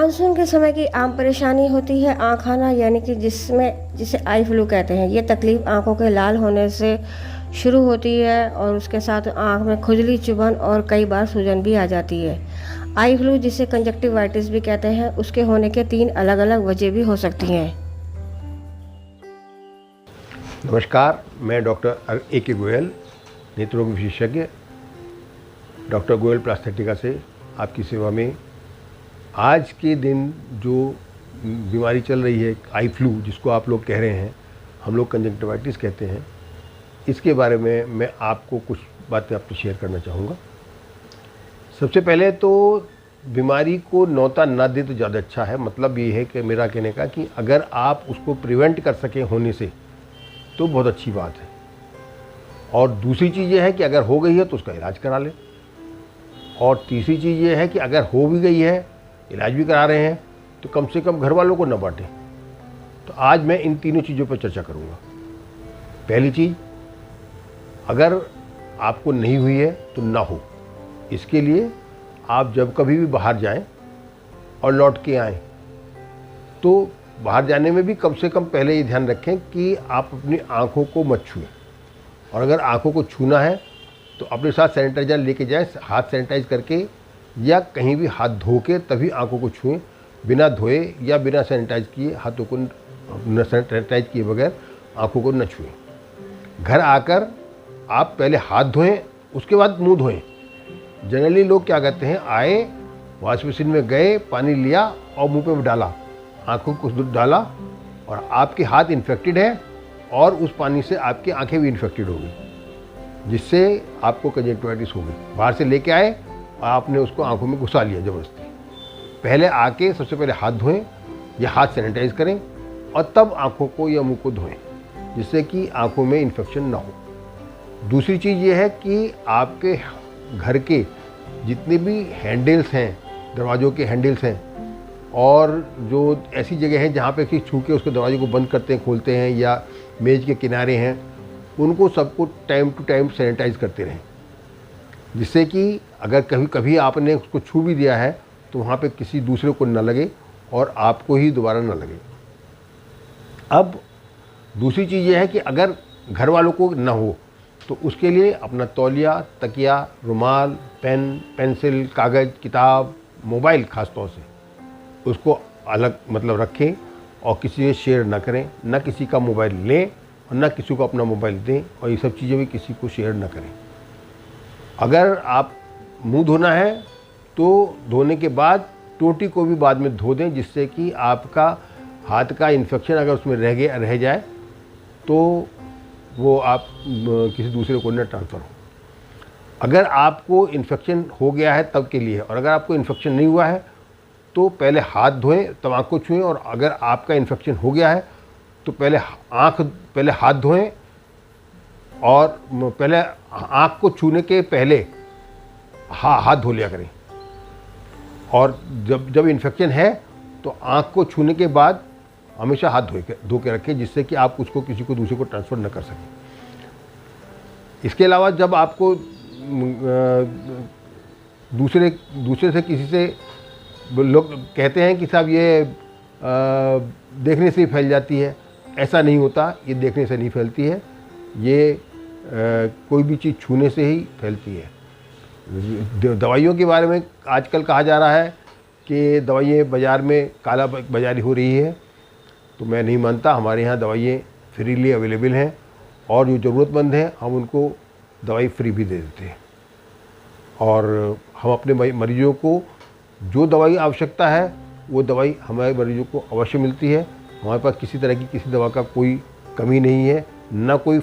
Monsoon के समय की आम परेशानी होती है आँख आना, यानी कि जिसे आई फ्लू कहते हैं। ये तकलीफ आँखों के लाल होने से शुरू होती है और उसके साथ आँख में खुजली, चुभन और कई बार सूजन भी आ जाती है। आई फ्लू, जिसे कंजक्टिवाइटिस भी कहते हैं, उसके होने के 3 अलग-अलग वजह भी हो सकती हैं। नमस्कार, मैं डॉक्टर ए.के. गोयल, नेत्र रोग विशेषज्ञ, डॉक्टर गोयल प्लास्थेटिका से आपकी सेवा में। आज के दिन जो बीमारी चल रही है आई फ्लू, जिसको आप लोग कह रहे हैं, हम लोग कंजक्टिवाइटिस कहते हैं, इसके बारे में मैं आपको कुछ बातें आपसे शेयर करना चाहूँगा। सबसे पहले तो बीमारी को न्योता ना दें तो ज़्यादा अच्छा है। मतलब ये है कि मेरा कहने का कि अगर आप उसको प्रिवेंट कर सकें होने से तो बहुत अच्छी बात है। और दूसरी चीज़ ये है कि अगर हो गई है तो उसका इलाज करा लें। और तीसरी चीज़ ये है कि अगर हो भी गई है, इलाज भी करा रहे हैं, तो कम से कम घर वालों को न बांटें। तो आज मैं इन तीनों चीज़ों पर चर्चा करूँगा। पहली चीज़, अगर आपको नहीं हुई है तो ना हो, इसके लिए आप जब कभी भी बाहर जाएं और लौट के आएँ, तो बाहर जाने में भी कम से कम पहले ये ध्यान रखें कि आप अपनी आँखों को मत छुएं। और अगर आँखों को छूना है तो अपने साथ सैनिटाइज़र लेके जाएं, हाथ सैनिटाइज करके या कहीं भी हाथ धो के तभी आँखों को छुएं। बिना धोए या बिना सैनिटाइज किए, हाथों को न सैनिटाइज किए बगैर आँखों को न छुएं। घर आकर आप पहले हाथ धोएं, उसके बाद मुंह धोएं। जनरली लोग क्या करते हैं, आए, वॉश बेसिन में गए, पानी लिया और मुंह पे डाला, आँखों को डाला, और आपके हाथ इन्फेक्टेड है और उस पानी से आपकी आँखें भी इन्फेक्टेड हो गई, जिससे आपको कंजक्टिवाइटिस हो गई। बाहर से लेके आए और आपने उसको आँखों में घुसा लिया ज़बरदस्ती। पहले आके सबसे पहले हाथ धोएं या हाथ सैनिटाइज करें और तब आँखों को या मुंह को धोएं, जिससे कि आँखों में इन्फेक्शन ना हो। दूसरी चीज़ ये है कि आपके घर के जितने भी हैंडल्स हैं, दरवाज़ों के हैंडल्स हैं, और जो ऐसी जगह है जहाँ पे कि छू के उसके दरवाजे को बंद करते हैं, खोलते हैं, या मेज़ के किनारे हैं, उनको सबको टाइम टू टाइम सैनिटाइज करते रहें, जिससे कि अगर कभी आपने उसको छू भी दिया है तो वहाँ पे किसी दूसरे को न लगे और आपको ही दोबारा न लगे। अब दूसरी चीज़ ये है कि अगर घर वालों को न हो तो उसके लिए अपना तौलिया, तकिया, रुमाल, पेन, पेंसिल, कागज़, किताब, मोबाइल ख़ास तौर से उसको अलग मतलब रखें और किसी से शेयर ना करें। ना किसी का मोबाइल लें और ना किसी को अपना मोबाइल दें, और ये सब चीज़ें भी किसी को शेयर ना करें। अगर आप मुंह धोना है तो धोने के बाद टोटी को भी बाद में धो दें, जिससे कि आपका हाथ का इन्फेक्शन अगर उसमें रह जाए तो वो आप किसी दूसरे को न ट्रांसफ़र हो। अगर आपको इन्फेक्शन हो गया है तब के लिए, और अगर आपको इन्फेक्शन नहीं हुआ है तो पहले हाथ धोएं तब आँख को छुएं, और अगर आपका इन्फेक्शन हो गया है तो पहले हाथ धोएं, और पहले आँख को छूने के पहले हाथ धो लिया करें। और जब इन्फेक्शन है तो आँख को छूने के बाद हमेशा हाथ धो के रखें, जिससे कि आप उसको किसी को दूसरे को ट्रांसफ़र न कर सकें। इसके अलावा जब आपको दूसरे से किसी से लोग कहते हैं कि साहब ये देखने से ही फैल जाती है, ऐसा नहीं होता। ये देखने से नहीं फैलती है, ये कोई भी चीज़ छूने से ही फैलती है। दवाइयों के बारे में आजकल कहा जा रहा है कि दवाइयाँ बाज़ार में काला बाज़ारी हो रही है, तो मैं नहीं मानता। हमारे यहाँ दवाइयाँ फ्रीली अवेलेबल हैं, और जो ज़रूरतमंद हैं हम उनको दवाई फ्री भी दे देते हैं। और हम अपने मरीजों को जो दवाई आवश्यकता है वो दवाई हमारे मरीजों को अवश्य मिलती है। हमारे पास किसी तरह की किसी दवा का कोई कमी नहीं है, ना कोई